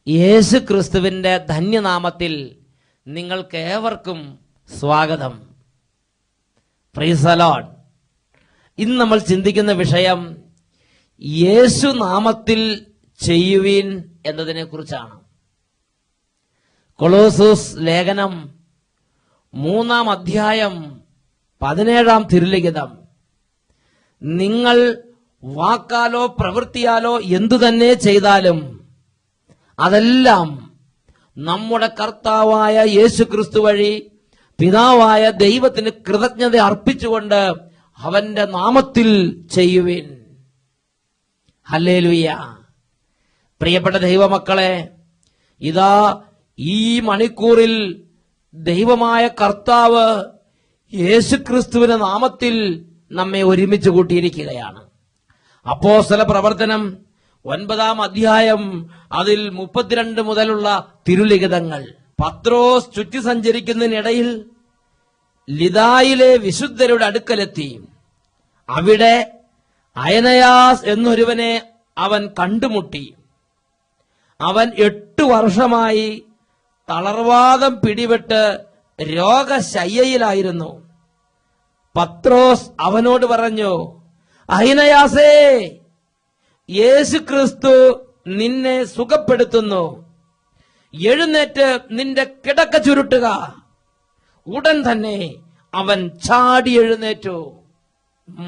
യേശു ക്രിസ്തുവിന്റെ ധന്യനാമത്തിൽ നിങ്ങൾക്കേവർക്കും സ്വാഗതം. Praise the Lord. ഇന്ന് നമ്മൾ ചിന്തിക്കുന്ന വിഷയം യേശു നാമത്തിൽ ചെയ്യുവിൻ എന്നതിനെ കുറിച്ചാണ്. കൊളോസ്സോസ് ലേഖനം 3-ാം അധ്യായം 17-ാം തിരുലിഖിതം. നിങ്ങൾ വാക്കാലോ പ്രവൃത്തിയാലോ എന്തു തന്നെ ചെയ്താലും അതെല്ലാം നമ്മുടെ കർത്താവായ യേശു ക്രിസ്തു വഴി പിതാവായ ദൈവത്തിന് കൃതജ്ഞത അർപ്പിച്ചുകൊണ്ട് അവന്റെ നാമത്തിൽ ചെയ്യുവിൻ. ഹല്ലേലൂയ. പ്രിയപ്പെട്ട ദൈവമക്കളെ, ഇതാ ഈ മണിക്കൂറിൽ ദൈവമായ കർത്താവ് യേശുക്രിസ്തുവിന്റെ നാമത്തിൽ നമ്മെ ഒരുമിച്ച് കൂട്ടിയിരിക്കുകയാണ്. അപ്പോസ്തല പ്രവർത്തനം 9-ാം അധ്യായം അതിൽ 32 മുതലുള്ള തിരുലിഖിതങ്ങൾ. പത്രോസ് ചുറ്റി സഞ്ചരിക്കുന്നതിനിടയിൽ ലിദായിലെ വിശുദ്ധരുടെ അടുക്കലെത്തി. അവിടെ അയനയാസ് എന്നൊരുവനെ അവൻ കണ്ടുമുട്ടി. അവൻ 8 വർഷമായി തളർവാദം പിടിപെട്ട് രോഗശയ്യയിലായിരുന്നു. പത്രോസ് അവനോട് പറഞ്ഞു, അയനയാസേ, യേശു ക്രിസ്തു നിന്നെ സുഖപ്പെടുത്തുന്നു. എഴുന്നേറ്റ് നിന്റെ കിടക്ക ചുരുട്ടുക. ഉടൻ തന്നെ അവൻ ചാടി എഴുന്നേറ്റു.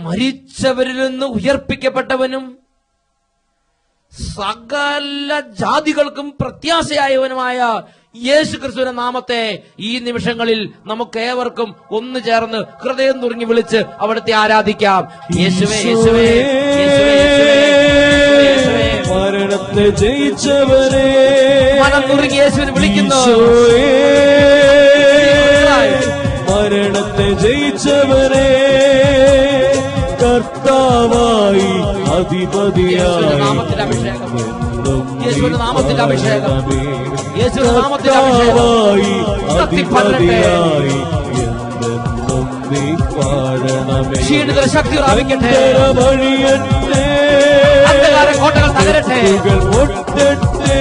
മരിച്ചവരിൽ നിന്ന് ഉയർപ്പിക്കപ്പെട്ടവനും സകല ജാതികൾക്കും പ്രത്യാശയായവനുമായ യേശു ക്രിസ്തുവിന്റെ നാമത്തെ ഈ നിമിഷങ്ങളിൽ നമുക്ക് ഏവർക്കും ഒന്നു ചേർന്ന് ഹൃദയം നുറുങ്ങി വിളിച്ച് അവിടുത്തെ ആരാധിക്കാം. യേശുവേ, യേശുവേ, യേശുവേ, യേശുവേ, മരണത്തെ ജയിച്ചവരെ മനം നുറുങ്ങി യേശുവിനെ വിളിക്കുന്നു. മരണത്തെ ജയിച്ചവരെ കർത്താവായി അധിപതിയായി നാമത്തിൽ അഭിഷേകം, യേശുവിന്റെ നാമത്തിൽ അഭിഷേകം, യേശുവിന്റെ നാമത്തിൽ കർത്താവായി അധിപതിയായി എന്തെന്നും നീ പാടണമേ. ക്ഷീണിതര ശക്തി പ്രാപിക്കട്ടെ. വഴിയട്ടെ, അന്ധകാര കോട്ടകൾ തകരട്ടെ. ഒട്ടട്ടെ,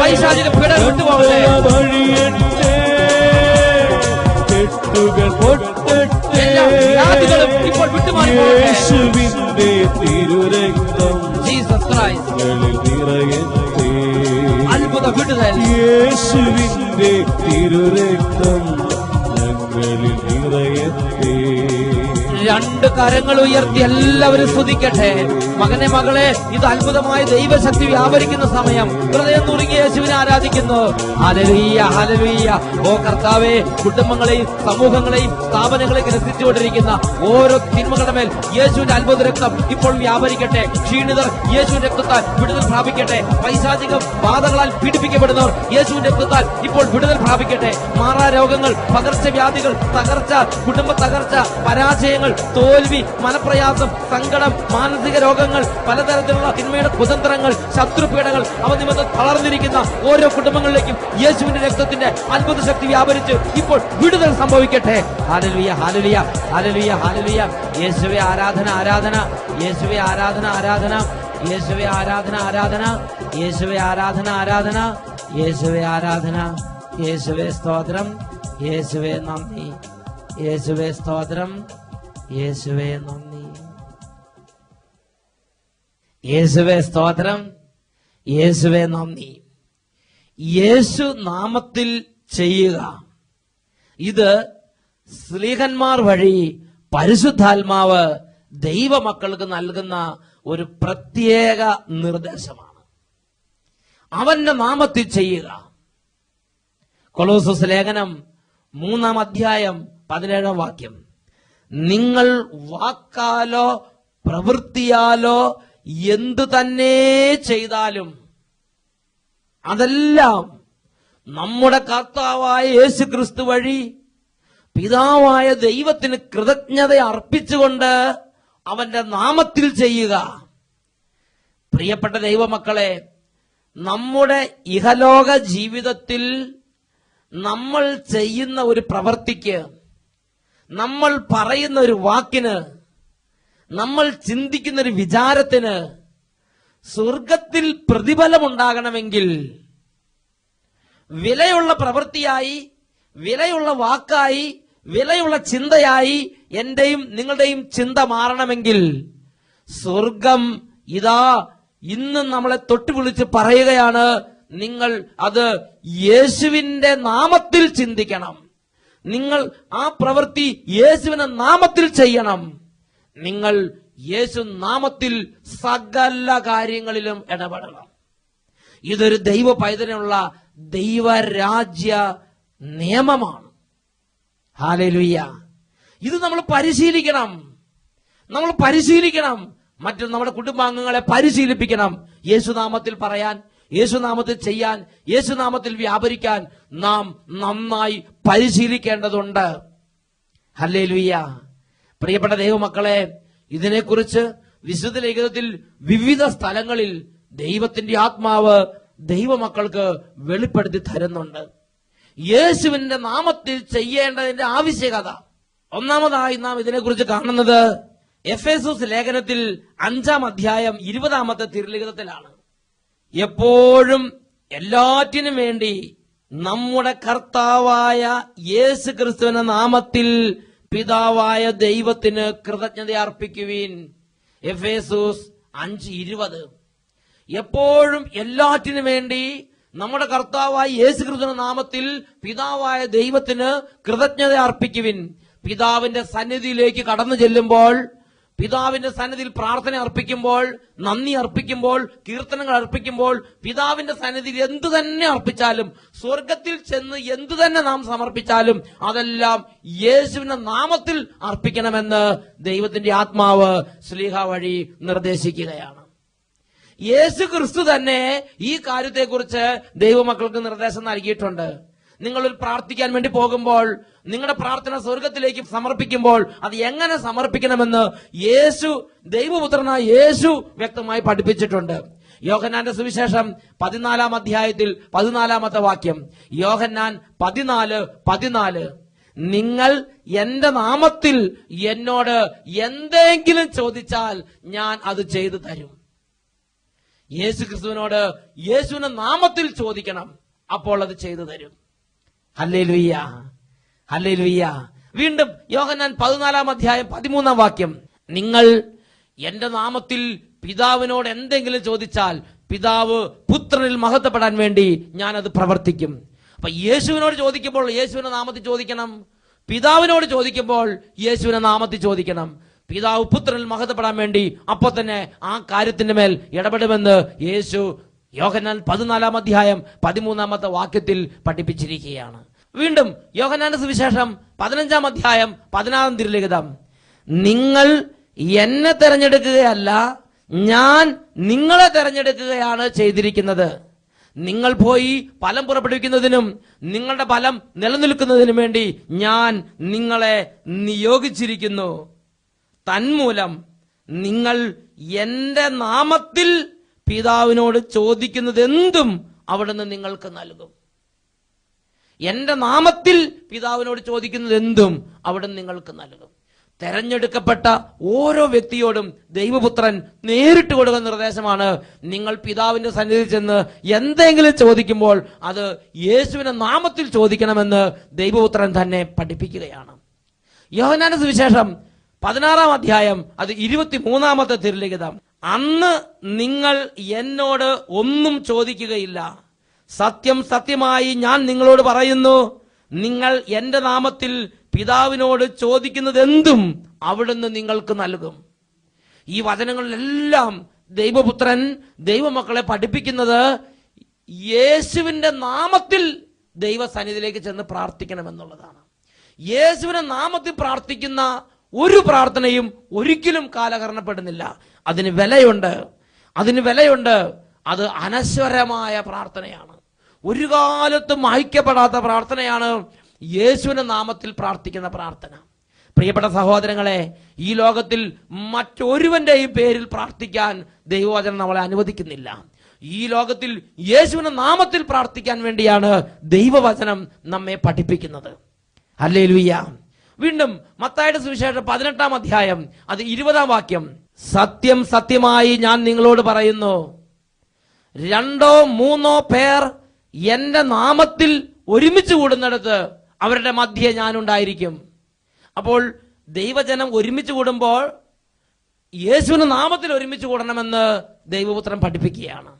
പൈശാചിക പീഡ വിട്ടുപോകട്ടെ. വഴിയട്ടെ, കെട്ടുകൾ പൊട്ടട്ടെ. എല്ലാ വ്യാധികളും ഇപ്പോൾ വിട്ടുമാറി പോകട്ടെ. യേശുവിന്റെ തിരുരക്തം ജീസസ് ക്രൈസ്റ്റ് നിറയട്ടെ. അത്ഭുത വിടുതൽ. യേശുവിന്റെ തിരുരക്തം ഞങ്ങളിൽ നിറയട്ടെ. 2 കരങ്ങൾ ഉയർത്തി എല്ലാവരും സ്തുതിക്കട്ടെ. മകനെ, മകളെ, ഇത് അത്ഭുതമായ ദൈവശക്തി വ്യാപരിക്കുന്ന സമയം. ഹൃദയം നുറുങ്ങി യേശുവിനെ ആരാധിക്കുന്നു. Hallelujah, hallelujah. ഓ കർത്താവേ, കുടുംബങ്ങളെയും സമൂഹങ്ങളെയും സ്ഥാപനങ്ങളെയും ഗ്രസിച്ചുകൊണ്ടിരിക്കുന്ന ഓരോ തിന്മകളുടെ മേൽ യേശുവിന്റെ അത്ഭുത രക്തം ഇപ്പോൾ വ്യാപരിക്കട്ടെ. ക്ഷീണിതർ യേശുവിന്റെ രക്തത്താൽ വിടുതൽ പ്രാപിക്കട്ടെ. പൈശാചിക ബാധകളാൽ പീഡിപ്പിക്കപ്പെടുന്നവർ യേശുവിന്റെ രക്തത്താൽ ഇപ്പോൾ വിടുതൽ പ്രാപിക്കട്ടെ. മാറാ രോഗങ്ങൾ, പകർച്ചവ്യാധികൾ, തകർച്ച, കുടുംബ തകർച്ച, പരാജയങ്ങൾ, തോൽവി, മനപ്രയാസം, സങ്കടം, മാനസിക രോഗങ്ങൾ, പലതരത്തിലുള്ള തിന്മയുടെ കുതന്ത്രങ്ങൾ, ശത്രുപീഡകൾ, അവ നിമിത്തം തളർന്നിരിക്കുന്ന ഓരോ കുടുംബങ്ങളിലേക്കും യേശുവിന്റെ രക്തത്തിന്റെ അത്ഭുത ശക്തി വ്യാപരിച്ച് ഇപ്പോൾ വിടുതൽ സംഭവിക്കട്ടെ. Hallelujah, hallelujah, hallelujah, hallelujah. യേശുവേ ആരാധന, ആരാധന. യേശുവേ ആരാധന, ആരാധന. യേശുവേ ആരാധന, ആരാധന. യേശുവേ ആരാധന, ആരാധന. യേശുവേ ആരാധന. യേശുവേ സ്തോത്രം. യേശുവേ നന്ദി. യേശുവേ സ്തോത്രം. യേശുവേ നന്ദി. യേശുവേ സ്തോത്രം. യേശുവേ നന്ദി. യേശു നാമത്തിൽ ചെയ്യുക. ഇത് സ്ലീഹന്മാർ വഴി പരിശുദ്ധാത്മാവ് ദൈവമക്കൾക്ക് നൽകുന്ന ഒരു പ്രത്യേക നിർദ്ദേശമാണ്. അവന്റെ നാമത്തിൽ ചെയ്യുക. കൊളോസ്സോസ് ലേഖനം 3-ാം അധ്യായം 17-ാം വാക്യം. നിങ്ങൾ വാക്കാലോ പ്രവൃത്തിയാലോ എന്തു തന്നെ ചെയ്താലും അതെല്ലാം നമ്മുടെ കർത്താവായ യേശു ക്രിസ്തു വഴി പിതാവായ ദൈവത്തിന് കൃതജ്ഞത അർപ്പിച്ചുകൊണ്ട് അവന്റെ നാമത്തിൽ ചെയ്യുക. പ്രിയപ്പെട്ട ദൈവമക്കളെ, നമ്മുടെ ഇഹലോക ജീവിതത്തിൽ നമ്മൾ ചെയ്യുന്ന ഒരു പ്രവൃത്തിക്ക്, നമ്മൾ പറയുന്ന ഒരു വാക്കിന്, നമ്മൾ ചിന്തിക്കുന്ന ഒരു വിചാരത്തിന് സ്വർഗത്തിൽ പ്രതിഫലമുണ്ടാകണമെങ്കിൽ വിലയുള്ള പ്രവൃത്തിയായി, വിലയുള്ള വാക്കായി, വിലയുള്ള ചിന്തയായി എന്റെയും നിങ്ങളുടെയും ചിന്ത മാറണമെങ്കിൽ സ്വർഗം ഇതാ ഇന്നും നമ്മളെ തൊട്ടുവിളിച്ച് പറയുകയാണ്, നിങ്ങൾ അത് യേശുവിന്റെ നാമത്തിൽ ചിന്തിക്കണം. നിങ്ങൾ ആ പ്രവൃത്തി യേശുവിന്റെ നാമത്തിൽ ചെയ്യണം. നിങ്ങൾ യേശു നാമത്തിൽ സകല കാര്യങ്ങളിലും ഇടപെടണം. ഇതൊരു ദൈവ പൈതലിനുള്ള ദൈവരാജ്യ നിയമമാണ്. ഹല്ലേലൂയ. ഇത് നമ്മൾ പരിശീലിക്കണം. മറ്റു നമ്മുടെ കുടുംബാംഗങ്ങളെ പരിശീലിപ്പിക്കണം. യേശുനാമത്തിൽ പറയാൻ, യേശുനാമത്തിൽ ചെയ്യാൻ, യേശുനാമത്തിൽ വ്യാപരിക്കാൻ നാം നന്നായി പരിശീലിക്കേണ്ടതുണ്ട്. ഹല്ലേലൂയ. പ്രിയപ്പെട്ട ദൈവമക്കളെ, ഇതിനെക്കുറിച്ച് വിശുദ്ധ ലേഖനത്തിൽ വിവിധ സ്ഥലങ്ങളിൽ ദൈവത്തിന്റെ ആത്മാവ് ദൈവമക്കൾക്ക് വെളിപ്പെടുത്തി തരുന്നുണ്ട്. യേശുവിന്റെ നാമത്തിൽ ചെയ്യേണ്ടതിന്റെ ആവശ്യകത. ഒന്നാമതായി നാം ഇതിനെക്കുറിച്ച് കാണുന്നത് എഫേസൂസ് ലേഖനത്തിൽ 5-ാം അധ്യായം 20-ാമത്തെ തിരുലിഖിതത്തിലാണ്. എപ്പോഴും എല്ലാറ്റിനും വേണ്ടി നമ്മുടെ കർത്താവായ യേശു ക്രിസ്തുവിന്റെ നാമത്തിൽ പിതാവായ ദൈവത്തിന് കൃതജ്ഞത അർപ്പിക്കുവിൻ. എഫേസൂസ് 5:20. എപ്പോഴും എല്ലാറ്റിനും വേണ്ടി നമ്മുടെ കർത്താവായ യേശു ക്രിസ്തുവിന്റെ നാമത്തിൽ പിതാവായ ദൈവത്തിന് കൃതജ്ഞത അർപ്പിക്കുവിൻ. പിതാവിന്റെ സന്നിധിയിലേക്ക് കടന്നു ചെല്ലുമ്പോൾ, പിതാവിന്റെ സന്നിധിയിൽ പ്രാർത്ഥന അർപ്പിക്കുമ്പോൾ, നന്ദി അർപ്പിക്കുമ്പോൾ, കീർത്തനങ്ങൾ അർപ്പിക്കുമ്പോൾ, പിതാവിന്റെ സന്നിധിയിൽ എന്തു തന്നെ അർപ്പിച്ചാലും, സ്വർഗത്തിൽ ചെന്ന് എന്തു തന്നെ നാം സമർപ്പിച്ചാലും അതെല്ലാം യേശുവിന്റെ നാമത്തിൽ അർപ്പിക്കണമെന്ന് ദൈവത്തിന്റെ ആത്മാവ് ശ്ലീഹ വഴി നിർദ്ദേശിക്കുകയാണ്. യേശു ക്രിസ്തു തന്നെ ഈ കാര്യത്തെക്കുറിച്ച് ദൈവമക്കൾക്ക് നിർദ്ദേശം നൽകിയിട്ടുണ്ട്. നിങ്ങളൊരു പ്രാർത്ഥിക്കാൻ വേണ്ടി പോകുമ്പോൾ, നിങ്ങളുടെ പ്രാർത്ഥന സ്വർഗത്തിലേക്ക് സമർപ്പിക്കുമ്പോൾ അത് എങ്ങനെ സമർപ്പിക്കണമെന്ന് യേശു, ദൈവപുത്രനായ യേശു വ്യക്തമായി പഠിപ്പിച്ചിട്ടുണ്ട്. യോഹന്നാന്റെ സുവിശേഷം 14-ാം അധ്യായത്തിൽ 14-ാമത്തെ വാക്യം. യോഹന്നാൻ 14:14. നിങ്ങൾ എന്റെ നാമത്തിൽ എന്നോട് എന്തെങ്കിലും ചോദിച്ചാൽ ഞാൻ അത് ചെയ്തു തരും. യേശു ക്രിസ്തുവിനോട് യേശുവിന്റെ നാമത്തിൽ ചോദിക്കണം, അപ്പോൾ അത് ചെയ്തു തരും. Hallelujah, hallelujah. വീണ്ടും യോഹന്നാൻ 14-ാം അധ്യായം 13-ാം വാക്യം. നിങ്ങൾ എന്റെ നാമത്തിൽ പിതാവിനോട് എന്തെങ്കിലും ചോദിച്ചാൽ പിതാവ് പുത്രനിൽ മഹത്വപ്പെടാൻ വേണ്ടി ഞാൻ അത് പ്രവർത്തിക്കും. അപ്പൊ യേശുവിനോട് ചോദിക്കുമ്പോൾ യേശുവിന്റെ നാമത്തിൽ ചോദിക്കണം, പിതാവിനോട് ചോദിക്കുമ്പോൾ യേശുവിന്റെ നാമത്തിൽ ചോദിക്കണം. പിതാവ് പുത്രനിൽ മഹത്വപ്പെടാൻ വേണ്ടി അപ്പൊ തന്നെ ആ കാര്യത്തിന്റെ മേൽ ഇടപെടുമെന്ന് യേശു യോഹന്നാൻ 14-ാം അധ്യായം 13-ാമത്തെ വാക്യത്തിൽ പഠിപ്പിച്ചിരിക്കുകയാണ്. വീണ്ടും യോഹന്നാന്റെ സുവിശേഷം 15-ാം അധ്യായം 16-ാം തിരുലിഖിതം. നിങ്ങൾ എന്നെ തെരഞ്ഞെടുക്കുകയല്ല, ഞാൻ നിങ്ങളെ തെരഞ്ഞെടുക്കുകയാണ് ചെയ്തിരിക്കുന്നത്. നിങ്ങൾ പോയി ഫലം പുറപ്പെടുവിക്കുന്നതിനും നിങ്ങളുടെ ഫലം നിലനിൽക്കുന്നതിനും വേണ്ടി ഞാൻ നിങ്ങളെ നിയോഗിച്ചിരിക്കുന്നു. തന്മൂലം നിങ്ങൾ എന്റെ നാമത്തിൽ പിതാവിനോട് ചോദിക്കുന്നത് എന്തും അവിടുന്ന് നിങ്ങൾക്ക് നൽകും. എന്റെ നാമത്തിൽ പിതാവിനോട് ചോദിക്കുന്നത് എന്തും അവിടുന്ന് നിങ്ങൾക്ക് നൽകും. തെരഞ്ഞെടുക്കപ്പെട്ട ഓരോ വ്യക്തിയോടും ദൈവപുത്രൻ നേരിട്ട് കൊടുക്കുന്ന നിർദ്ദേശമാണ്, നിങ്ങൾ പിതാവിന്റെ സന്നിധിയിൽ ചെന്ന് എന്തെങ്കിലും ചോദിക്കുമ്പോൾ അത് യേശുവിന്റെ നാമത്തിൽ ചോദിക്കണമെന്ന് ദൈവപുത്രൻ തന്നെ പഠിപ്പിക്കുകയാണ്. യോഹന്നാന്റെ സുവിശേഷം 16-ാം അധ്യായം അത് 23-ാമത്തെ തിരുലിഖിതം. അന്ന് നിങ്ങൾ എന്നോട് ഒന്നും ചോദിക്കുകയില്ല. സത്യം സത്യമായി ഞാൻ നിങ്ങളോട് പറയുന്നു, നിങ്ങൾ എന്റെ നാമത്തിൽ പിതാവിനോട് ചോദിക്കുന്നത് എന്തും അവിടുന്ന് നിങ്ങൾക്ക് നൽകും. ഈ വചനങ്ങളിലെല്ലാം ദൈവപുത്രൻ ദൈവമക്കളെ പഠിപ്പിക്കുന്നത് യേശുവിന്റെ നാമത്തിൽ ദൈവസന്നിധിയിലേക്ക് ചെന്ന് പ്രാർത്ഥിക്കണമെന്നുള്ളതാണ്. യേശുവിന്റെ നാമത്തിൽ പ്രാർത്ഥിക്കുന്ന ഒരു പ്രാർത്ഥനയും ഒരിക്കലും കാലഹരണപ്പെടുന്നില്ല. അതിന് വിലയുണ്ട്. അത് അനശ്വരമായ പ്രാർത്ഥനയാണ്. ഒരു കാലത്തും മായ്ക്കപ്പെടാത്ത പ്രാർത്ഥനയാണ് യേശുവിന്റെ നാമത്തിൽ പ്രാർത്ഥിക്കുന്ന പ്രാർത്ഥന. പ്രിയപ്പെട്ട സഹോദരങ്ങളെ, ഈ ലോകത്തിൽ മറ്റൊരുവന്റെയും പേരിൽ പ്രാർത്ഥിക്കാൻ ദൈവവചനം നമ്മളെ അനുവദിക്കുന്നില്ല. ഈ ലോകത്തിൽ യേശുവിന്റെ നാമത്തിൽ പ്രാർത്ഥിക്കാൻ വേണ്ടിയാണ് ദൈവവചനം നമ്മെ പഠിപ്പിക്കുന്നത്. ഹല്ലേലൂയ. വീണ്ടും മത്തായിയുടെ സുവിശേഷം 18-ാം അധ്യായം അത് 20-ാം വാക്യം. സത്യം സത്യമായി ഞാൻ നിങ്ങളോട് പറയുന്നു, 2-3 പേർ എന്റെ നാമത്തിൽ ഒരുമിച്ച് കൂടുന്നിടത്ത് അവരുടെ മധ്യേ ഞാനുണ്ടായിരിക്കും. അപ്പോൾ ദൈവജനം ഒരുമിച്ച് കൂടുമ്പോൾ യേശുവിന്റെ നാമത്തിൽ ഒരുമിച്ച് കൂടണമെന്ന് ദൈവപുത്രൻ പഠിപ്പിക്കുകയാണ്.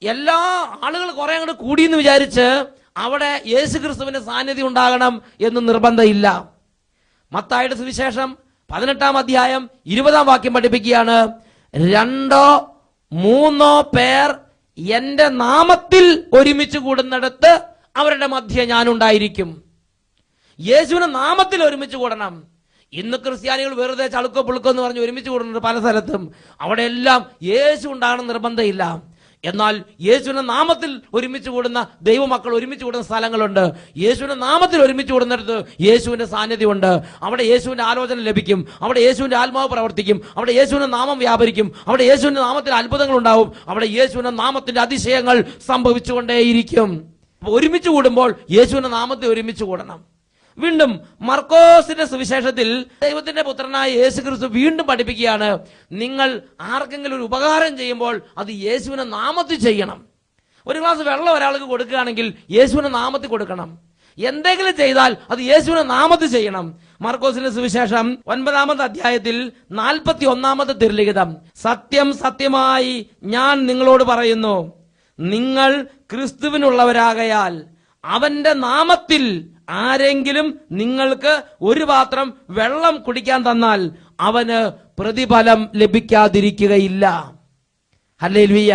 എല്ലാ ആളുകൾ കുറെ അങ്ങോട്ട് കൂടിയെന്ന് വിചാരിച്ച് അവിടെ യേശു ക്രിസ്തുവിന്റെ സാന്നിധ്യം ഉണ്ടാകണം എന്ന് നിർബന്ധമില്ല. മത്തായിയുടെ സുവിശേഷം 18-ാം അധ്യായം 20-ാം വാക്യം പഠിപ്പിക്കുകയാണ്, 2-3 പേർ എന്റെ നാമത്തിൽ ഒരുമിച്ച് കൂടുന്നിടത്ത് അവരുടെ മധ്യേ ഞാനുണ്ടായിരിക്കും. യേശുവിന്റെ നാമത്തിൽ ഒരുമിച്ച് കൂടണം. ഇന്ന് ക്രിസ്ത്യാനികൾ വെറുതെ ചളുക്കോ പുളുക്കോ എന്ന് പറഞ്ഞ് ഒരുമിച്ച് കൂടുന്നുണ്ട് പല സ്ഥലത്തും. അവിടെ എല്ലാം യേശു ഉണ്ടാകണം നിർബന്ധമില്ല. എന്നാൽ യേശുവിന്റെ നാമത്തിൽ ഒരുമിച്ച് കൂടുന്ന ദൈവമക്കൾ ഒരുമിച്ച് കൂടുന്ന സ്ഥലങ്ങളുണ്ട്. യേശുവിന്റെ നാമത്തിൽ ഒരുമിച്ച് കൂടുന്നിടത്ത് യേശുവിന്റെ സാന്നിധ്യമുണ്ട്. അവിടെ യേശുവിന്റെ ആലോചന ലഭിക്കും. അവിടെ യേശുവിന്റെ ആത്മാവ് പ്രവർത്തിക്കും. അവിടെ യേശുവിന്റെ നാമം വ്യാപരിക്കും. അവിടെ യേശുവിന്റെ നാമത്തിൽ അത്ഭുതങ്ങൾ ഉണ്ടാവും. അവിടെ യേശുവിന്റെ നാമത്തിന്റെ അതിശയങ്ങൾ സംഭവിച്ചുകൊണ്ടേയിരിക്കും. ഒരുമിച്ച് കൂടുമ്പോൾ യേശുവിന്റെ നാമത്തിൽ ഒരുമിച്ച് കൂടണം. വീണ്ടും മർക്കോസിന്റെ സുവിശേഷത്തിൽ ദൈവത്തിന്റെ പുത്രനായ യേശു ക്രിസ്തു വീണ്ടും പഠിപ്പിക്കുകയാണ്, നിങ്ങൾ ആർക്കെങ്കിലും ഒരു ഉപകാരം ചെയ്യുമ്പോൾ അത് യേശുവിന്റെ നാമത്തിൽ ചെയ്യണം. ഒരു ഗ്ലാസ് വെള്ളം ഒരാൾക്ക് കൊടുക്കുകയാണെങ്കിൽ യേശുവിന്റെ നാമത്തിൽ കൊടുക്കണം. എന്തെങ്കിലും ചെയ്താൽ അത് യേശുവിന്റെ നാമത്തിൽ ചെയ്യണം. മർക്കോസിന്റെ സുവിശേഷം 9-ാമത്തെ അധ്യായത്തിൽ 41-ാമത്തെ തിരുലിഖിതം, സത്യം സത്യമായി ഞാൻ നിങ്ങളോട് പറയുന്നു, നിങ്ങൾ ക്രിസ്തുവിനുള്ളവരാകയാൽ അവന്റെ നാമത്തിൽ ആരെങ്കിലും നിങ്ങൾക്ക് ഒരു പാത്രം വെള്ളം കുടിക്കാൻ തന്നാൽ അവന് പ്രതിഫലം ലഭിക്കാതിരിക്കുകയില്ല. ഹല്ലേലൂയ.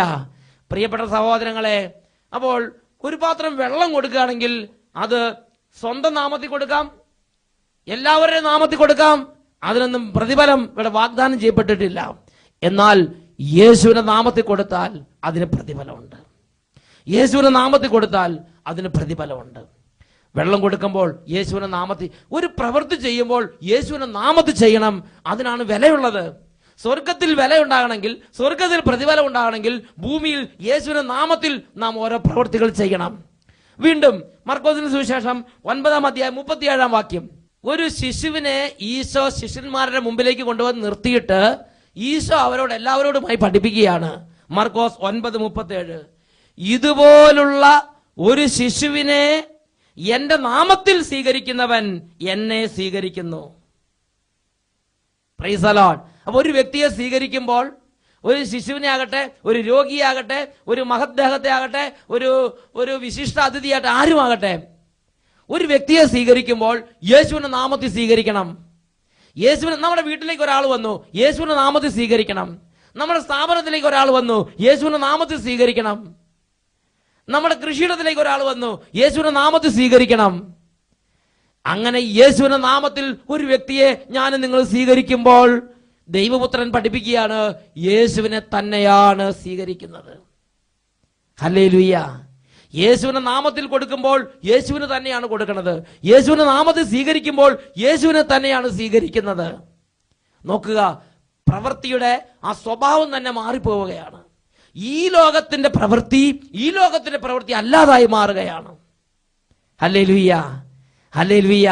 പ്രിയപ്പെട്ട സഹോദരങ്ങളെ, അപ്പോൾ ഒരു പാത്രം വെള്ളം കൊടുക്കുകയാണെങ്കിൽ അത് സ്വന്തം നാമത്തിൽ കൊടുക്കാം, എല്ലാവരുടെയും നാമത്തിൽ കൊടുക്കാം. അതിനൊന്നും പ്രതിഫലം ഇവിടെ വാഗ്ദാനം ചെയ്യപ്പെട്ടിട്ടില്ല. എന്നാൽ യേശുവിന്റെ നാമത്തിൽ കൊടുത്താൽ അതിന് പ്രതിഫലമുണ്ട്. യേശുവിന്റെ നാമത്തിൽ കൊടുത്താൽ അതിന് പ്രതിഫലമുണ്ട്. വെള്ളം കൊടുക്കുമ്പോൾ യേശുവിന്റെ നാമത്തിൽ, ഒരു പ്രവൃത്തി ചെയ്യുമ്പോൾ യേശുവിന്റെ നാമത്തിൽ ചെയ്യണം. അതിനാണ് വിലയുള്ളത്. സ്വർഗത്തിൽ വിലയുണ്ടാകണമെങ്കിൽ, സ്വർഗത്തിൽ പ്രതിഫലം ഉണ്ടാകണമെങ്കിൽ ഭൂമിയിൽ യേശുവിന്റെ നാമത്തിൽ നാം ഓരോ പ്രവൃത്തികൾ ചെയ്യണം. വീണ്ടും മർക്കോസിന്റെ സുവിശേഷം 9-ാം അധ്യായം 37-ാം വാക്യം, ഒരു ശിശുവിനെ ഈശോ ശിഷ്യന്മാരുടെ മുമ്പിലേക്ക് കൊണ്ടുവന്ന് നിർത്തിയിട്ട് ഈശോ അവരോട് എല്ലാവരോടുമായി പഠിപ്പിക്കുകയാണ്. മർക്കോസ് 9:37, ഇതുപോലുള്ള ഒരു ശിശുവിനെ എന്റെ നാമത്തിൽ സ്വീകരിക്കുന്നവൻ എന്നെ സ്വീകരിക്കുന്നു. Praise the Lord. അപ്പൊ ഒരു വ്യക്തിയെ സ്വീകരിക്കുമ്പോൾ, ഒരു ശിശുവിനെ ആകട്ടെ, ഒരു രോഗിയാകട്ടെ, ഒരു മഹദ്ദേഹത്തെ ആകട്ടെ, ഒരു വിശിഷ്ട അതിഥിയാകട്ടെ, ആരുമാകട്ടെ, ഒരു വ്യക്തിയെ സ്വീകരിക്കുമ്പോൾ യേശുവിന്റെ നാമത്തിൽ സ്വീകരിക്കണം. നമ്മുടെ വീട്ടിലേക്ക് ഒരാൾ വന്നു, യേശുവിന്റെ നാമത്തിൽ സ്വീകരിക്കണം. നമ്മുടെ സ്ഥാപനത്തിലേക്ക് ഒരാൾ വന്നു, യേശുവിന്റെ നാമത്തിൽ സ്വീകരിക്കണം. നമ്മുടെ കൃഷിയിടത്തിലേക്ക് ഒരാൾ വന്നു, യേശുവിന്റെ നാമത്തിൽ സ്വീകരിക്കണം. അങ്ങനെ യേശുവിന്റെ നാമത്തിൽ ഒരു വ്യക്തിയെ ഞാൻ നിങ്ങൾ സ്വീകരിക്കുമ്പോൾ ദൈവപുത്രൻ പഠിപ്പിക്കുകയാണ്, യേശുവിനെ തന്നെയാണ് സ്വീകരിക്കുന്നത്. ഹല്ലേലൂയ. യേശുവിന്റെ നാമത്തിൽ കൊടുക്കുമ്പോൾ യേശുവിന് തന്നെയാണ് കൊടുക്കുന്നത്. യേശുവിന്റെ നാമത്തിൽ സ്വീകരിക്കുമ്പോൾ യേശുവിനെ തന്നെയാണ് സ്വീകരിക്കുന്നത്. നോക്കുക, പ്രവൃത്തിയുടെ ആ സ്വഭാവം തന്നെ മാറിപ്പോവുകയാണ്. ഈ ലോകത്തിന്റെ പ്രവൃത്തി അല്ലാതായി മാറുകയാണ്. Hallelujah, hallelujah.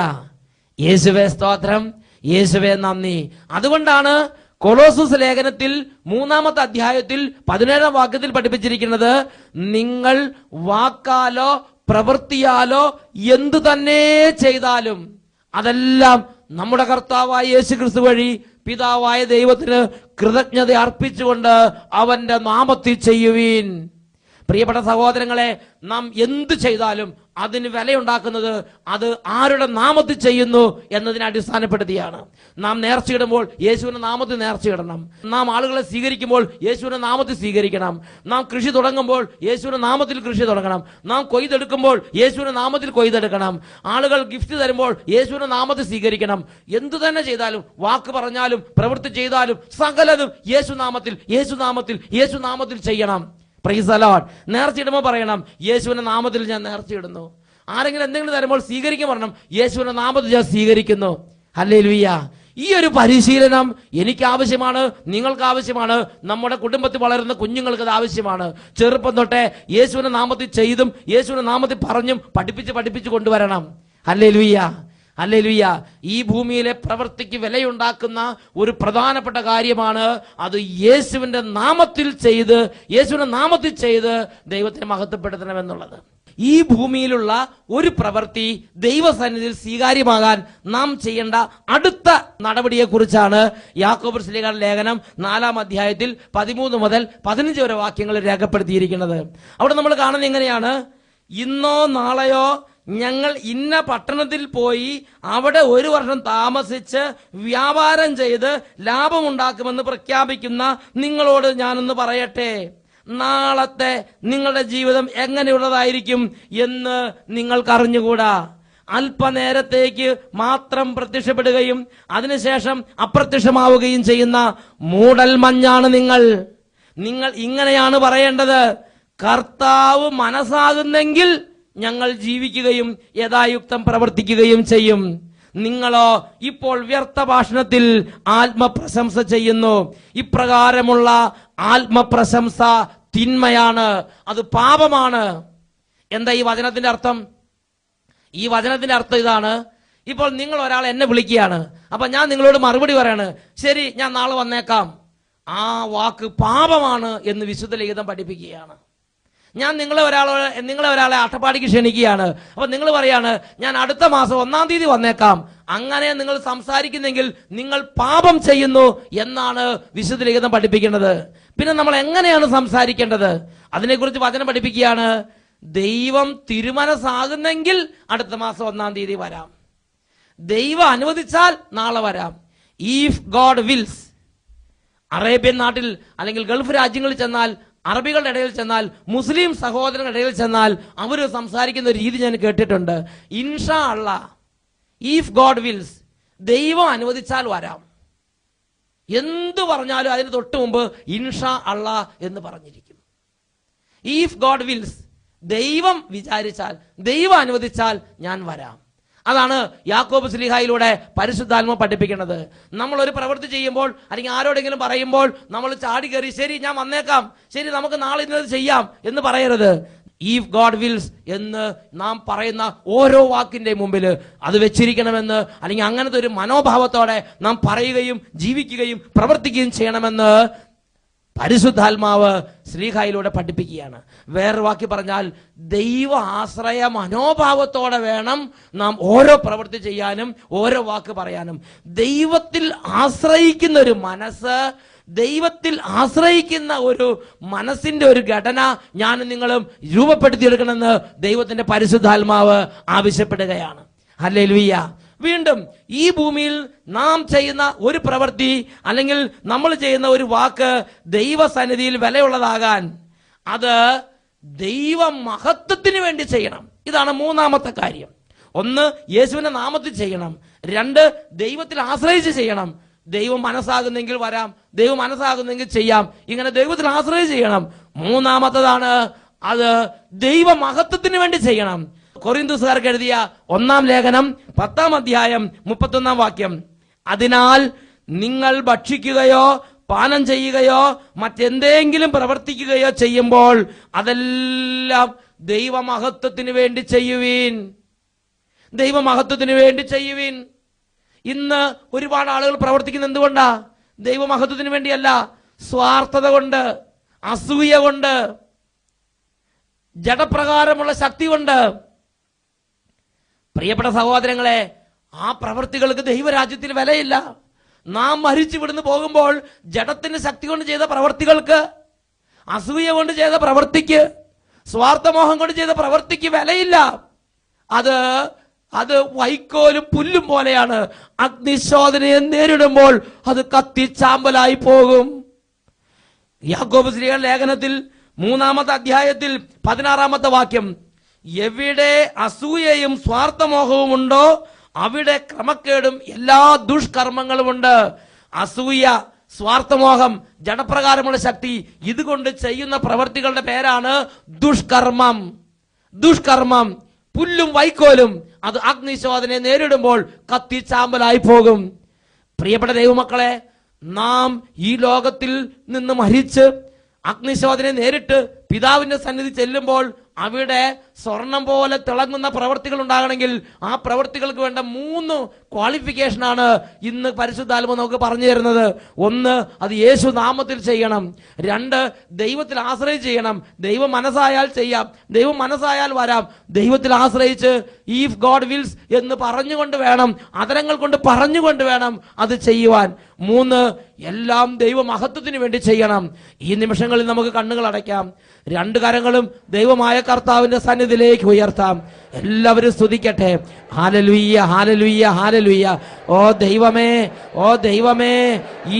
യേശുവേ സ്തോത്രം, യേശുവേ നന്ദി. അതുകൊണ്ടാണ് കൊലോസ്സസ് ലേഖനത്തിൽ 3-ാമത്തെ അധ്യായത്തിൽ 17-ാം വാക്യത്തിൽ പഠിപ്പിച്ചിരിക്കുന്നത്, നിങ്ങൾ വാക്കാലോ പ്രവൃത്തിയാലോ എന്തു തന്നെ ചെയ്താലും അതെല്ലാം നമ്മുടെ കർത്താവായ യേശു ക്രിസ്തു വഴി പിതാവായ ദൈവത്തിന് കൃതജ്ഞത അർപ്പിച്ചുകൊണ്ട് അവന്റെ നാമത്തിൽ ചെയ്യുവീൻ. പ്രിയപ്പെട്ട സഹോദരങ്ങളെ, നാം എന്ത് ചെയ്താലും അതിന് വിലയുണ്ടാക്കുന്നത് അത് ആരുടെ നാമത്തിൽ ചെയ്യുന്നു എന്നതിനെ അടിസ്ഥാനപ്പെടുത്തിയാണ്. നാം നേർച്ചയിടുമ്പോൾ യേശുവിന്റെ നാമത്തിൽ നേർച്ചയിടണം. നാം ആളുകളെ സ്വീകരിക്കുമ്പോൾ യേശുവിന്റെ നാമത്തിൽ സ്വീകരിക്കണം. നാം കൃഷി തുടങ്ങുമ്പോൾ യേശുവിന്റെ നാമത്തിൽ കൃഷി തുടങ്ങണം. നാം കൊയ്തെടുക്കുമ്പോൾ യേശുവിന്റെ നാമത്തിൽ കൊയ്തെടുക്കണം. ആളുകൾ ഗിഫ്റ്റ് തരുമ്പോൾ യേശുവിന്റെ നാമത്തിൽ സ്വീകരിക്കണം. എന്തു തന്നെ ചെയ്താലും, വാക്ക് പറഞ്ഞാലും പ്രവൃത്തി ചെയ്താലും സകലതും യേശുനാമത്തിൽ ചെയ്യണം. Praise the Lord. നേർച്ചയിടുമ്പോൾ പറയണം, യേശുവിന്റെ നാമത്തിൽ ഞാൻ നേർച്ചയിടുന്നു. ആരെങ്കിലും എന്തെങ്കിലും തരുമ്പോൾ സ്വീകരിക്കാൻ പറയണം, യേശുവിന്റെ നാമത്തിൽ ഞാൻ സ്വീകരിക്കുന്നു. ഹല്ലേലൂയ. ഈ ഒരു പരിശീലനം എനിക്ക് ആവശ്യമാണ്, നിങ്ങൾക്ക് ആവശ്യമാണ്, നമ്മുടെ കുടുംബത്തിൽ വളരുന്ന കുഞ്ഞുങ്ങൾക്ക് അത് ആവശ്യമാണ്. ചെറുപ്പം തൊട്ടേ യേശുവിന്റെ നാമത്തിൽ ചെയ്തും യേശുവിന്റെ നാമത്തിൽ പറഞ്ഞും പഠിപ്പിച്ച് കൊണ്ടുവരണം. Hallelujah, hallelujah. ഈ ഭൂമിയിലെ പ്രവൃത്തിക്ക് വിലയുണ്ടാക്കുന്ന ഒരു പ്രധാനപ്പെട്ട കാര്യമാണ് അത് യേശുവിന്റെ നാമത്തിൽ ചെയ്ത് ദൈവത്തെ മഹത്വപ്പെടുത്തണമെന്നുള്ളത്. ഈ ഭൂമിയിലുള്ള ഒരു പ്രവൃത്തി ദൈവസന്നിധിയിൽ സ്വീകാര്യമാകാൻ നാം ചെയ്യേണ്ട അടുത്ത നടപടിയെക്കുറിച്ചാണ് യാക്കോബ് ശ്ലീഹയുടെ ലേഖനം 4-ാം അധ്യായത്തിൽ 13 മുതൽ 15 വരെ വാക്യങ്ങൾ രേഖപ്പെടുത്തിയിരിക്കുന്നത്. അവിടെ നമ്മൾ കാണുന്നത് എങ്ങനെയാണ്? ഇന്നോ നാളെയോ ഞങ്ങൾ ഇന്ന പട്ടണത്തിൽ പോയി അവിടെ 1 വർഷം താമസിച്ച് വ്യാപാരം ചെയ്ത് ലാഭമുണ്ടാക്കുമെന്ന് പ്രഖ്യാപിക്കുന്ന നിങ്ങളോട് ഞാനൊന്ന് പറയട്ടെ, നാളത്തെ നിങ്ങളുടെ ജീവിതം എങ്ങനെയുള്ളതായിരിക്കും എന്ന് നിങ്ങൾക്കറിഞ്ഞുകൂടാ. അല്പനേരത്തേക്ക് മാത്രം പ്രത്യക്ഷപ്പെടുകയും അതിനുശേഷം അപ്രത്യക്ഷമാവുകയും ചെയ്യുന്ന മൂടൽ മഞ്ഞാണ് നിങ്ങൾ. ഇങ്ങനെയാണ് പറയേണ്ടത്: കർത്താവ് മനസ്സാകുന്നെങ്കിൽ ഞങ്ങൾ ജീവിക്കുകയും യഥായുക്തം പ്രവർത്തിക്കുകയും ചെയ്യും. നിങ്ങളോ ഇപ്പോൾ വ്യർത്ഥ ഭാഷണത്തിൽ ആത്മപ്രശംസ ചെയ്യുന്നു. ഇപ്രകാരമുള്ള ആത്മപ്രശംസ തിന്മയാണ്, അത് പാപമാണ്. എന്താ ഈ വചനത്തിന്റെ അർത്ഥം? ഈ വചനത്തിന്റെ അർത്ഥം ഇതാണ്: ഇപ്പോൾ നിങ്ങൾ ഒരാൾ എന്നെ വിളിക്കുകയാണ്, അപ്പൊ ഞാൻ നിങ്ങളോട് മറുപടി പറയാണ്, ശരി ഞാൻ നാളെ വന്നേക്കാം. ആ വാക്ക് പാപമാണ് എന്ന് വിശുദ്ധ ലിഖിതം പഠിപ്പിക്കുകയാണ്. ഞാൻ നിങ്ങളെ ഒരാളെ അട്ടപ്പാടിക്ക് ക്ഷണിക്കുകയാണ്, അപ്പൊ നിങ്ങൾ പറയാണ് ഞാൻ അടുത്ത മാസം 1-ാം തീയതി വന്നേക്കാം. അങ്ങനെ നിങ്ങൾ സംസാരിക്കുന്നെങ്കിൽ നിങ്ങൾ പാപം ചെയ്യുന്നു എന്നാണ് വിശുദ്ധ ലിഖിതം പഠിപ്പിക്കുന്നത്. പിന്നെ നമ്മൾ എങ്ങനെയാണ് സംസാരിക്കേണ്ടത്? അതിനെക്കുറിച്ച് വചനം പഠിപ്പിക്കുകയാണ്: ദൈവം തിരുമനസ്സാകുന്നെങ്കിൽ അടുത്ത മാസം 1-ാം തീയതി വരാം. ദൈവം അനുവദിച്ചാൽ നാളെ വരാം. If God Wills. അറേബ്യൻ നാട്ടിൽ അല്ലെങ്കിൽ ഗൾഫ് രാജ്യങ്ങളിൽ ചെന്നാൽ, അറബികളുടെ ഇടയിൽ ചെന്നാൽ, മുസ്ലിം സഹോദരങ്ങളുടെ ഇടയിൽ ചെന്നാൽ അവർ സംസാരിക്കുന്ന ഒരു രീതി ഞാൻ കേട്ടിട്ടുണ്ട്: ഇൻഷാ അള്ളാ, ഇഫ് ഗോഡ് വിൽസ്, ദൈവം അനുവദിച്ചാൽ വരാം. എന്തു പറഞ്ഞാലും അതിന് തൊട്ട് മുമ്പ് ഇൻഷാ അള്ളാ എന്ന് പറഞ്ഞിരിക്കും. ഇഫ് ഗോഡ് വിൽസ്, ദൈവം വിചാരിച്ചാൽ, ദൈവം അനുവദിച്ചാൽ ഞാൻ വരാം. അതാണ് യാക്കോബ് ശ്ലീഹായിലൂടെ പരിശുദ്ധാത്മ പഠിപ്പിക്കുന്നത്. നമ്മൾ ഒരു പ്രവൃത്തി ചെയ്യുമ്പോൾ അല്ലെങ്കിൽ ആരോടെങ്കിലും പറയുമ്പോൾ നമ്മൾ ചാടി കയറി ശരി ഞാൻ വന്നേക്കാം, ശരി നമുക്ക് നാളെ ഇന്നത് ചെയ്യാം എന്ന് പറയരുത്. ഇഫ് ഗോഡ് വിൽസ് എന്ന് നാം പറയുന്ന ഓരോ വാക്കിന്റെ മുമ്പിൽ അത് വെച്ചിരിക്കണമെന്ന്, അല്ലെങ്കിൽ അങ്ങനത്തെ ഒരു മനോഭാവത്തോടെ നാം പറയുകയും ജീവിക്കുകയും പ്രവർത്തിക്കുകയും ചെയ്യണമെന്ന് പരിശുദ്ധാത്മാവ് ശ്ലീഹായിലൂടെ പഠിപ്പിക്കുകയാണ്. വേറെ വാക്കി പറഞ്ഞാൽ ദൈവ ആശ്രയ മനോഭാവത്തോടെ വേണം നാം ഓരോ പ്രവൃത്തി ചെയ്യാനും ഓരോ വാക്ക് പറയാനും. ദൈവത്തിൽ ആശ്രയിക്കുന്ന ഒരു മനസ്സ്, ദൈവത്തിൽ ആശ്രയിക്കുന്ന ഒരു മനസ്സിന്റെ ഒരു ഘടന ഞാനും നിങ്ങളും രൂപപ്പെടുത്തിയെടുക്കണമെന്ന് ദൈവത്തിന്റെ പരിശുദ്ധാത്മാവ് ആവശ്യപ്പെടുകയാണ്. ഹല്ലേലൂയ. വീണ്ടും ഈ ഭൂമിയിൽ നാം ചെയ്യുന്ന ഒരു പ്രവൃത്തി അല്ലെങ്കിൽ നമ്മൾ ചെയ്യുന്ന ഒരു വാക്ക് ദൈവസന്നിധിയിൽ വിലയുള്ളതാകാൻ അത് ദൈവ മഹത്വത്തിന് വേണ്ടി ചെയ്യണം. ഇതാണ് 3-ാമത്തെ കാര്യം. 1, യേശുവിന്റെ നാമത്തിൽ ചെയ്യണം. 2, ദൈവത്തിൽ ആശ്രയിച്ച് ചെയ്യണം. ദൈവം മനസ്സാകുന്നെങ്കിൽ വരാം, ദൈവം മനസ്സാകുന്നെങ്കിൽ ചെയ്യാം. ഇങ്ങനെ ദൈവത്തിൽ ആശ്രയിച്ച് ചെയ്യണം. 3-ാമത്തതാണ് അത് ദൈവ മഹത്വത്തിന് വേണ്ടി ചെയ്യണം. കൊറിന്തോസുകാർക്ക് എഴുതിയ 1-ാം ലേഖനം 10-ാം അധ്യായം 31-ാം വാക്യം: അതിനാൽ നിങ്ങൾ ഭക്ഷിക്കുകയോ പാനം ചെയ്യുകയോ മറ്റെന്തെങ്കിലും പ്രവർത്തിക്കുകയോ ചെയ്യുമ്പോൾ അതെല്ലാം ദൈവമഹത്വത്തിന് വേണ്ടി ചെയ്യുവീൻ. ദൈവമഹത്വത്തിന് വേണ്ടി ചെയ്യുവീൻ. ഇന്ന് ഒരുപാട് ആളുകൾ പ്രവർത്തിക്കുന്നത് എന്തുകൊണ്ടാ? ദൈവമഹത്വത്തിന് വേണ്ടിയല്ല, സ്വാർത്ഥത കൊണ്ട്, അസൂയ കൊണ്ട്, ജഡപ്രകാരമുള്ള ശക്തി കൊണ്ട്. പ്രിയപ്പെട്ട സഹോദരങ്ങളെ, ആ പ്രവൃത്തികൾക്ക് ദൈവരാജ്യത്തിൽ വിലയില്ല. നാം മരിച്ചു വിടുന്ന് പോകുമ്പോൾ ജഡത്തിന്റെ ശക്തി കൊണ്ട് ചെയ്ത പ്രവൃത്തികൾക്ക്, അസൂയ കൊണ്ട് ചെയ്ത പ്രവൃത്തിക്ക്, സ്വാർത്ഥമോഹം കൊണ്ട് ചെയ്ത പ്രവൃത്തിക്ക് വിലയില്ല. അത് വൈക്കോലും പുല്ലും പോലെയാണ്. അഗ്നിശോധനയെ നേരിടുമ്പോൾ അത് കത്തിച്ചാമ്പലായി പോകും. യാക്കോബ് ശ്ലീഹയുടെ ലേഖനത്തിൽ 3-ാമത്തെ അധ്യായത്തിൽ 16-ാമത്തെ വാക്യം: എവിടെ അസൂയയും സ്വാർത്ഥമോഹവും ഉണ്ടോ അവിടെ ക്രമക്കേടും എല്ലാ ദുഷ്കർമ്മങ്ങളുമുണ്ട്. അസൂയ, സ്വാർത്ഥമോഹം, ജഡപ്രകാരമുള്ള ശക്തി, ഇതുകൊണ്ട് ചെയ്യുന്ന പ്രവൃത്തികളുടെ പേരാണ് ദുഷ്കർമ്മം. ദുഷ്കർമ്മം, പുല്ലും വൈക്കോലും, അത് അഗ്നിശോധനയെ നേരിടുമ്പോൾ കത്തിച്ചാമ്പലായി പോകും. പ്രിയപ്പെട്ട ദൈവമക്കളെ, നാം ഈ ലോകത്തിൽ നിന്ന് മരിച്ച് അഗ്നിശോധനയെ നേരിട്ട് പിതാവിന്റെ സന്നിധി ചെല്ലുമ്പോൾ അവിടെ സ്വർണം പോലെ തിളങ്ങുന്ന പ്രവൃത്തികൾ ഉണ്ടാകണമെങ്കിൽ ആ പ്രവൃത്തികൾക്ക് വേണ്ട 3 ക്വാളിഫിക്കേഷനാണ് ഇന്ന് പരിശുദ്ധാത്മാവ് നമുക്ക് പറഞ്ഞു തരുന്നത്. 1, അത് യേശു നാമത്തിൽ ചെയ്യണം. 2, ദൈവത്തിൽ ആശ്രയിച്ച് ചെയ്യണം. ദൈവം മനസ്സായാൽ ചെയ്യാം, ദൈവം മനസ്സായാൽ വരാം. ദൈവത്തിൽ ആശ്രയിച്ച് ഈഫ് ഗോഡ് വിൽസ് എന്ന് പറഞ്ഞുകൊണ്ട് വേണം, അതരങ്ങൾ കൊണ്ട് പറഞ്ഞുകൊണ്ട് വേണം അത് ചെയ്യുവാൻ. 3, എല്ലാം ദൈവമഹത്വത്തിന് വേണ്ടി ചെയ്യണം. ഈ നിമിഷങ്ങളിൽ നമുക്ക് കണ്ണുകൾ അടയ്ക്കാം, 2 കരങ്ങളും ദൈവമായ കർത്താവിന്റെ സന്നിധിയിലേക്ക് ഉയർത്താം. എല്ലാവരും സ്തുതിക്കട്ടെ. Hallelujah, hallelujah, hallelujah. ഓ ദൈവമേ, ഓ ദൈവമേ,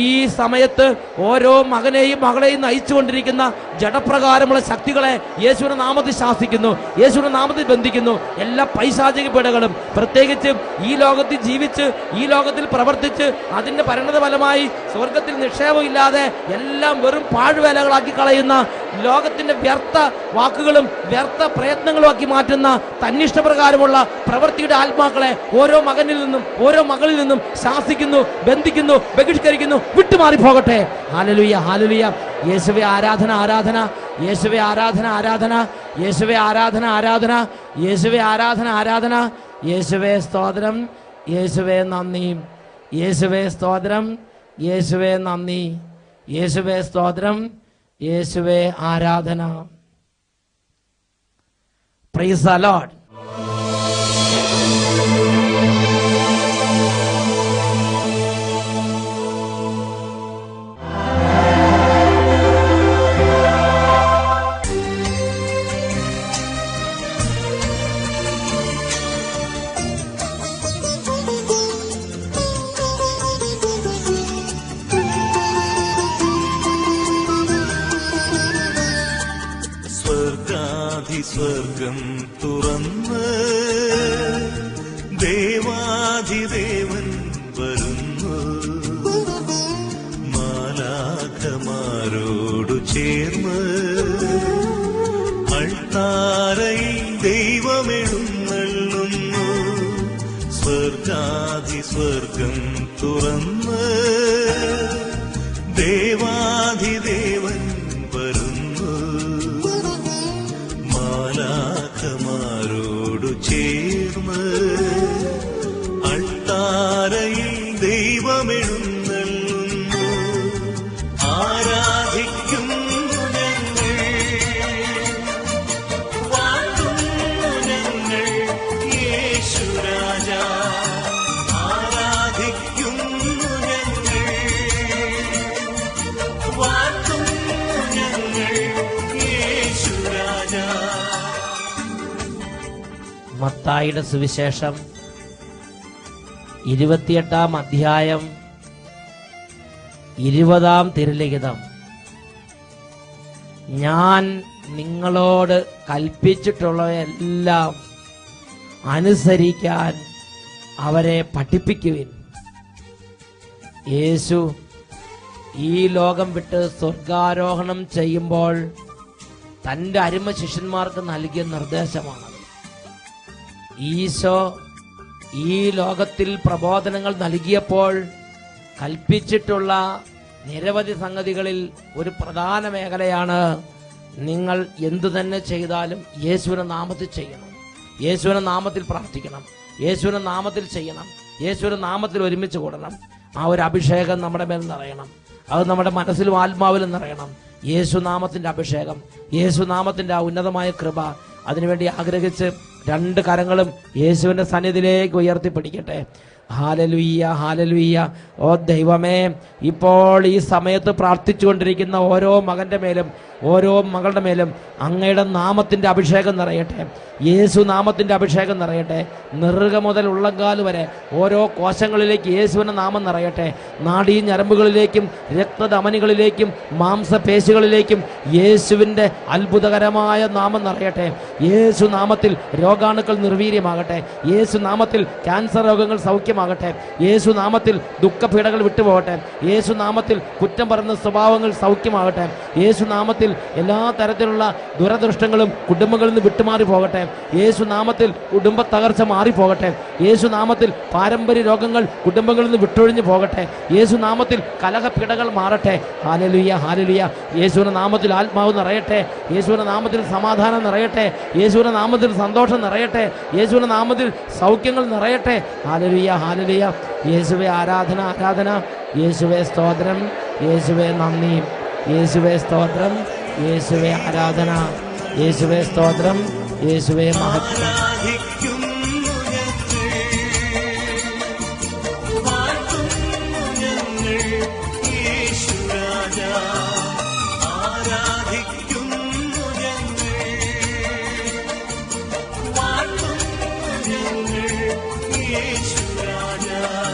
ഈ സമയത്ത് ഓരോ മകനെയും മകളെയും നയിച്ചുകൊണ്ടിരിക്കുന്ന ജഡപ്രകാരമുള്ള ശക്തികളെ യേശുവിന്റെ നാമത്തിൽ ശാസിക്കുന്നു, യേശുവിന്റെ നാമത്തിൽ ബന്ധിക്കുന്നു. എല്ലാ പൈശാചിക പീഡകളും, പ്രത്യേകിച്ച് ഈ ലോകത്തിൽ ജീവിച്ച് ഈ ലോകത്തിൽ പ്രവർത്തിച്ച് അതിന്റെ പരിണത ഫലമായി സ്വർഗത്തിൽ നിക്ഷേപമില്ലാതെ എല്ലാം വെറും പാഴ്വേലകളാക്കി കളയുന്ന, ലോകത്തിന്റെ വ്യർത്ഥ വാക്കുകളും വ്യർത്ഥ പ്രയത്നങ്ങളും ആക്കി മാറ്റുന്ന തന്നിഷ്ടപ്രകാരമുള്ള പ്രവൃത്തിയുടെ ആത്മാക്കളെ ഓരോ മകനിൽ നിന്നും ഓരോ മകളിൽ നിന്നും ശാസിക്കുന്നു, ബന്ധിക്കുന്നു, ബഹിഷ്കരിക്കുന്നു. വിട്ടുമാറിപ്പോകട്ടെ. Hallelujah, hallelujah. യേശുവേ ആരാധന, ആരാധന. യേശുവേ ആരാധന, ആരാധന. യേശുവേ ആരാധന, ആരാധന. യേശുവേ ആരാധന, ആരാധന. യേശുവേ സ്തോത്രം, യേശുവേ നന്ദി. യേശുവേ സ്തോത്രം, യേശുവേ നന്ദി. യേശുവേ സ്തോത്രം, യേശുവേ ആരാധന. Praise the Lord. സ്വർഗം തുറന്ന് ദേവാധിദേവൻ വരുന്നു, മാലാഖമാരോടു ചേർന്ന് അൾത്താരയിൽ ദൈവമെഴുന്നള്ളുന്നു. സ്വർഗം തുറന്ന് ദേവാധിദേവൻ വരുന്നു, മാലാഖമാരോടു ചേർന്ന് അൾത്താരയിൽ ദൈവമെഴുന്നള്ളുന്നു. ആരാധിക്കുന്നു ഞങ്ങൾ, വാഴ്ത്തുന്നു ഞങ്ങൾ യേശുരാജാ. ആരാധിക്കുന്നു ഞങ്ങൾ, വാഴ്ത്തുന്നു ഞങ്ങൾ യേശുരാജാ. മത്തായിയുടെ സുവിശേഷം 28-ാം അധ്യായം 20-ാം തിരുലിഖിതം. ഞാൻ നിങ്ങളോട് കൽപ്പിച്ചിട്ടുള്ളവയെല്ലാം അനുസരിക്കാൻ അവരെ പഠിപ്പിക്കുവിൻ. യേശു ഈ ലോകം വിട്ട് സ്വർഗാരോഹണം ചെയ്യുമ്പോൾ തൻ്റെ അരുമ ശിഷ്യന്മാർക്ക് നൽകിയ നിർദ്ദേശമാണ്. ഈശോ ഈ ലോകത്തിൽ പ്രബോധനങ്ങൾ നൽകിയപ്പോൾ കൽപ്പിച്ചിട്ടുള്ള നിരവധി സംഗതികളിൽ ഒരു പ്രധാന മേഖലയാണ് നിങ്ങൾ എന്തു തന്നെ ചെയ്താലും യേശുവിന്റെ നാമത്തിൽ ചെയ്യണം, യേശുവിന്റെ നാമത്തിൽ പ്രാർത്ഥിക്കണം, യേശുവിന്റെ നാമത്തിൽ ചെയ്യണം, യേശുവിന്റെ നാമത്തിൽ ഒരുമിച്ച് കൂടണം. ആ ഒരു അഭിഷേകം നമ്മുടെ മേൽ നിറയണം, അത് നമ്മുടെ മനസ്സിലും ആത്മാവിലും നിറയണം. യേശുനാമത്തിന്റെ അഭിഷേകം, യേശുനാമത്തിന്റെ ആ ഉന്നതമായ കൃപ, അതിനുവേണ്ടി ആഗ്രഹിച്ച് 2 കരങ്ങളും യേശുവിന്റെ സന്നിധിയിലേക്ക് ഉയർത്തിപ്പിടിക്കട്ടെ. Hallelujah, hallelujah. ഓ ദൈവമേ, ഇപ്പോൾ ഈ സമയത്ത് പ്രാർത്ഥിച്ചുകൊണ്ടിരിക്കുന്ന ഓരോ മകന്റെ മേലും ഓരോ മകളുടെ മേലും അങ്ങയുടെ നാമത്തിന്റെ അഭിഷേകം നിറയട്ടെ, യേശു നാമത്തിന്റെ അഭിഷേകം നിറയട്ടെ. നെറുക മുതൽ ഉള്ളങ്കാല് വരെ ഓരോ കോശങ്ങളിലേക്ക് യേശുവിന്റെ നാമം നിറയട്ടെ. നാഡീ ഞരമ്പുകളിലേക്കും രക്തധമനികളിലേക്കും മാംസപേശികളിലേക്കും യേശുവിന്റെ അത്ഭുതകരമായ നാമം നിറയട്ടെ. യേശു നാമത്തിൽ രോഗാണുക്കൾ നിർവീര്യമാകട്ടെ. യേശു നാമത്തിൽ ക്യാൻസർ രോഗങ്ങൾ സൗഖ്യമാകട്ടെ. യേശു നാമത്തിൽ ദുഃഖപീഠകൾ വിട്ടുപോകട്ടെ. യേശു നാമത്തിൽ കുറ്റം പറയുന്ന സ്വഭാവങ്ങൾ സൗഖ്യമാകട്ടെ. യേശു നാമത്തിൽ എല്ലാ തരത്തിലുള്ള ദുരദൃഷ്ടങ്ങളും കുടുംബങ്ങളിൽ നിന്ന് വിട്ടുമാറി പോകട്ടെ. യേശു നാമത്തിൽ കുടുംബ തകർച്ച മാറിപ്പോകട്ടെ. യേശു നാമത്തിൽ പാരമ്പര്യ രോഗങ്ങൾ കുടുംബങ്ങളിൽ നിന്ന് വിട്ടൊഴിഞ്ഞു പോകട്ടെ. യേശു നാമത്തിൽ കലഹപീഠകൾ മാറട്ടെ. Hallelujah, hallelujah. യേശുവിന്റെ നാമത്തിൽ ആത്മാവ് നിറയട്ടെ. യേശുവിന്റെ നാമത്തിൽ സമാധാനം നിറയട്ടെ. യേശുവിന്റെ നാമത്തിൽ സന്തോഷം നിറയട്ടെ. യേശുവിന്റെ നാമത്തിൽ സൗഖ്യങ്ങൾ നിറയട്ടെ. Hallelujah, hallelujah. യേശുവേ ആരാധന, ആരാധന. യേശുവേ സ്തോത്രം, യേശുവേ നന്ദി, യേശുവേ സ്തോത്രം, യേശുവേ ആരാധന, യേശുവേ സ്തോത്രം, യേശുവേ മഹത്വം. ആരാധിക്കുന്നു ഞങ്ങൾ, വാഴ്ത്തുന്നു ഞങ്ങൾ യേശുരാജാ. ആരാധിക്കുന്നു ഞങ്ങൾ, വാഴ്ത്തുന്നു ഞങ്ങൾ യേശുരാജാ.